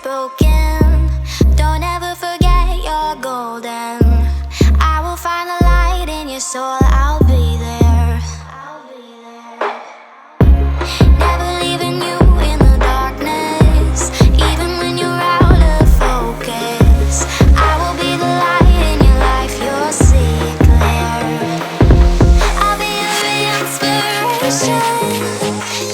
broken. Don't ever forget you're golden. I will find the light in your soul. I'll be there. Never leaving you in the darkness, even when you're out of focus. I will be the light in your life. You'll see it clear. I'll be your inspiration,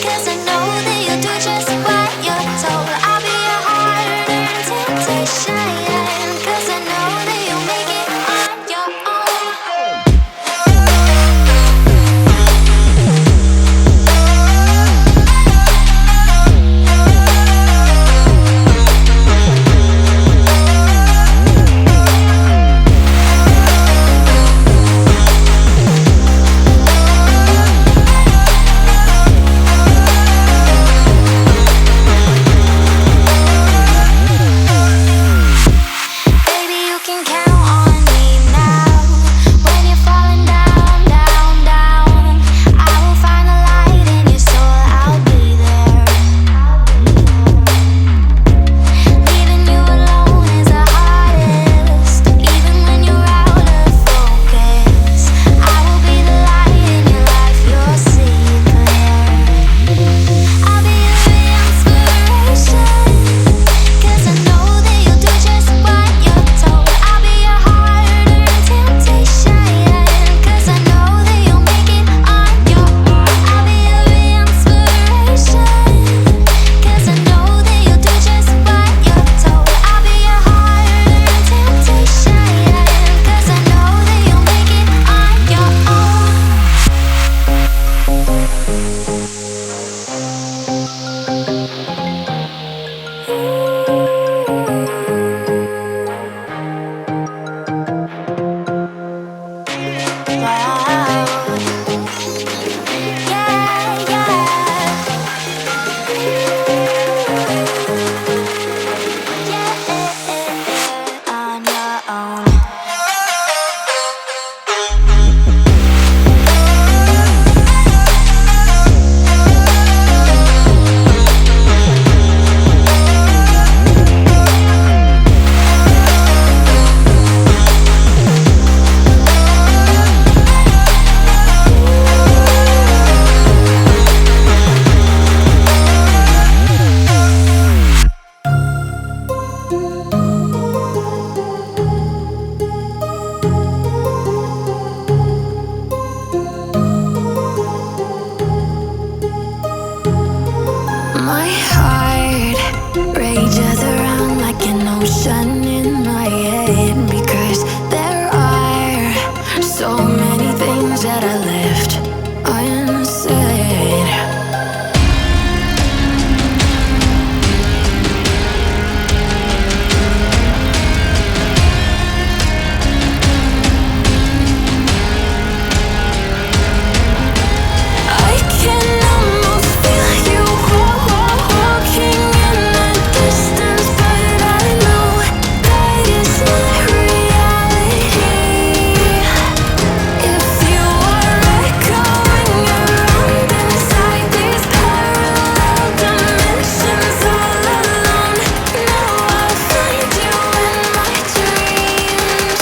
'cause I know that you'll do just what you're told. I'll be your heart and temptation, 'cause I know that you'll make it on your own. Baby, you can count on me now. When you're falling down, down, down, I will find the light in your soul. I'll be there. Leaving you alone is the hardest, even when you're out of focus. I will be the light in your life. You'll see it clear. I'll be your inspiration, 'cause I know that you'll do just what you're told. I'll be your heart and temptation, 'cause I know that you'll make it on your own. I'll be your inspiration, 'cause I know that you'll do just what you're told. I'll be your heart and temptation, 'cause I know that you'll make it on your own. Wow. Yeah, yeah. On your own. My heart rages around like an ocean in my head, because there are so many things that I left unsaid. I can almost feel you walking in the distance, but I know that it's not reality. If you are echoing around inside these parallel dimensions all alone, now I'll find you in my dreams.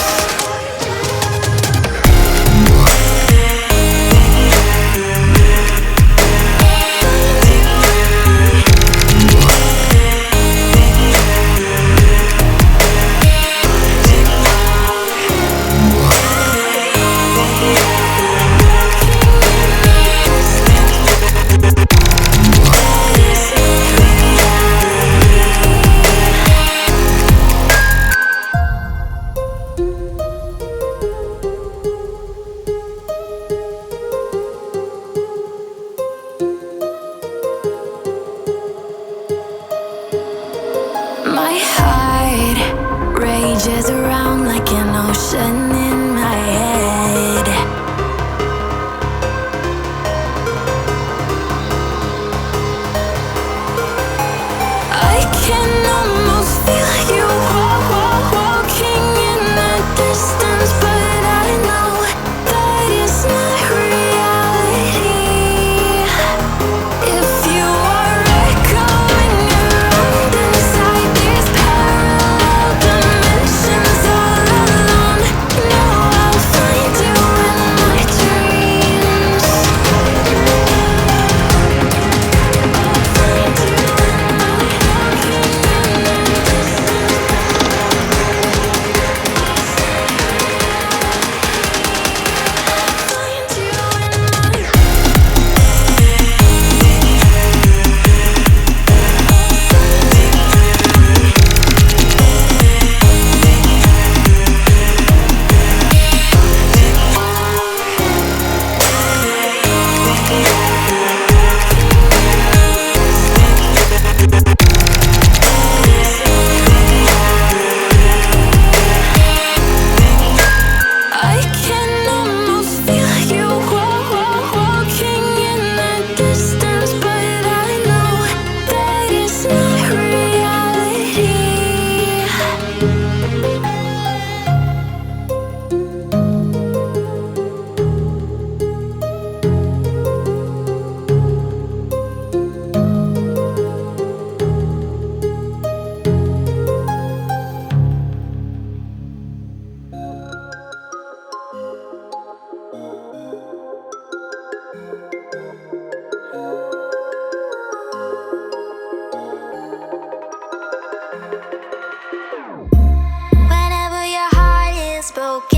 My heart rages around like an ocean in my head. I can almost feel you walking in the distance, but I know that it's not reality. If you are echoing around inside these spoken.